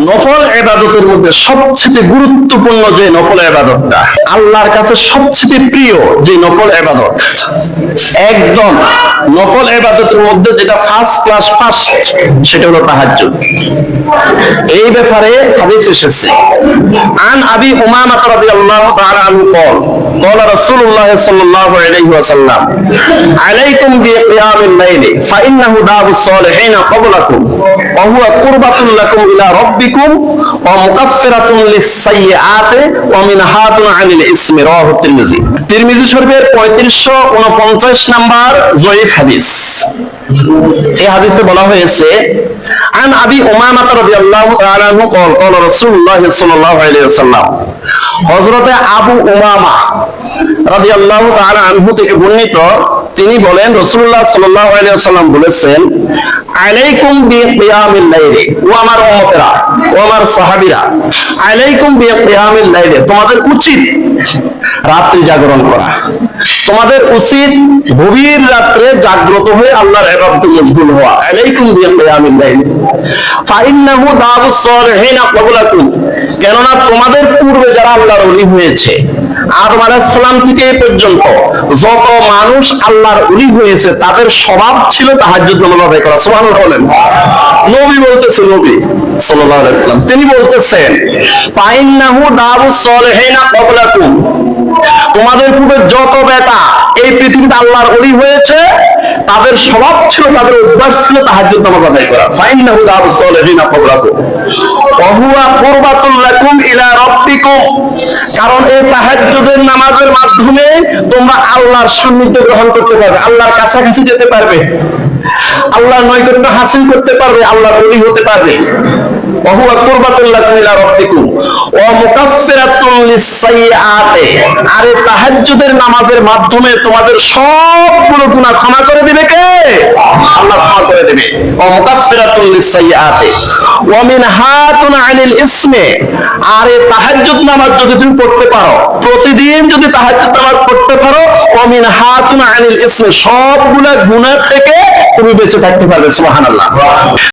নফল ইবাদতের মধ্যে সবচেয়ে গুরুত্বপূর্ণ যে নফল ইবাদতটা, আল্লাহর কাছে সবচেয়ে প্রিয় যে নফল ইবাদত, একদম নফল ইবাদতের মধ্যে যেটা ফার্স্ট ক্লাস ফার্স্ট, সেটা হলো তাহাজ্জুদ। এই ব্যাপারে হাদিস এসেছে, আন আবি উমামা রাদিয়াল্লাহু তাআলা আনহু قال قال رسول الله صلى الله عليه وسلم عليكم بقيام الليل فإنه داب الصالحين قبلكم وهو قربة لكم إلى ربكم ومكفرة للسيئات ومنهاة عن الإثم رواه الترمذي। তিরমিজি শরীফের 3549 নাম্বার জয়ীফ হাদিস। এই হাদিসে বলা হয়েছে, আন আবি উমামা রাদিয়াল্লাহু তাআলা আনহু قال قال رسول الله صلى الله عليه وسلم, হযরতে আবু উমামা রাদিয়াল্লাহু তাআলা আনহু থেকে বর্ণিত, তিনি বলেন রাসূলুল্লাহ সাল্লাল্লাহু আলাইহি ওয়াসাল্লাম বলেছেন, আলাইকুম বিকিয়ামিল লাইলি, ও আমার উম্মতেরা, ও আমার সাহাবীরা, আলাইকুম বিকিয়ামিল লাইলি, তোমাদের উচিত রাত্রি জাগরণ করা, তোমাদের উচিত গভীর রাত্রে জাগ্রত হয়ে আল্লাহর ইবাদতে মশগুল হওয়া। আলাইকুম বিকিয়ামিল লাইলি ফাইন্নাহু দাবুস সালিহিনা ক্বাবলাকুম, কেননা তোমাদের পূর্বে যারা আল্লাহর ওলি হয়েছে, আদম আলাইহিস সালাম থেকে এই পর্যন্ত যত মানুষ আল্লাহর ওলি হয়েছে, তাদের স্বভাব ছিল তাহাজ্জুদ নামাজ আদায় করা। সুবহানাল্লাহ বলেন। নবী বলতেছেন, নবী সাল্লাল্লাহু আলাইহি ওয়াসাল্লাম তিনি বলতেছেন, ফাইন্নাহু দাবুস সালিহিনা ক্বাবলাকুম, তোমাদের পূর্বে যত বেটা এই পৃথিবীতে আল্লাহর ওলি হয়েছে, তাদের স্বভাব ছিল, তাদের অভ্যাস ছিল তাহাজ্জুদ নামাজ আদায় করা। ফাইন্নাহু দাবুস সালিহিনা ক্বাবলাকুম ওয়া হুয়া কুরবাতুল লাকুম ইলা রাব্বিকুম, কারণ এই তাহাজ্জুদের নামাজের মাধ্যমে তোমরা আল্লাহর সান্নিধ্য গ্রহণ করতে পারবে, আল্লাহর কাছাকাছি যেতে পারবে, আল্লাহর নৈকট্য হাসিল করতে পারবে, আল্লাহর ওলি হতে পারবে। ওয়া হুয়া কুরবাতুল লাকুম ইলা রাব্বিকুম ওয়া মুকাফফিরাতুন লিস-সাইয়্যাতি, আর এই তাহাজ্জুদের নামাজের মাধ্যমে তোমাদের সবগুলো গুনাহ ক্ষমা করে দিবে কে? আল্লাহ ক্ষমা করে দিবে। ওয়া মুকাফফিরাতুন লিস-সাইয়্যাতি ওয়া মিনহাতুন আনিল ইসমি, আর এই তাহাজ্জুদ নামাজ যদি তুমি পড়তে পারো, প্রতিদিন যদি তাহাজ্জুদ নামাজ পড়তে পারো, ওয়া মিনহাতুন আনিল ইসমি, সবগুলা গুনাহ থেকে তুমি বেঁচে থাকতে পারবে। সুবহানাল্লাহ।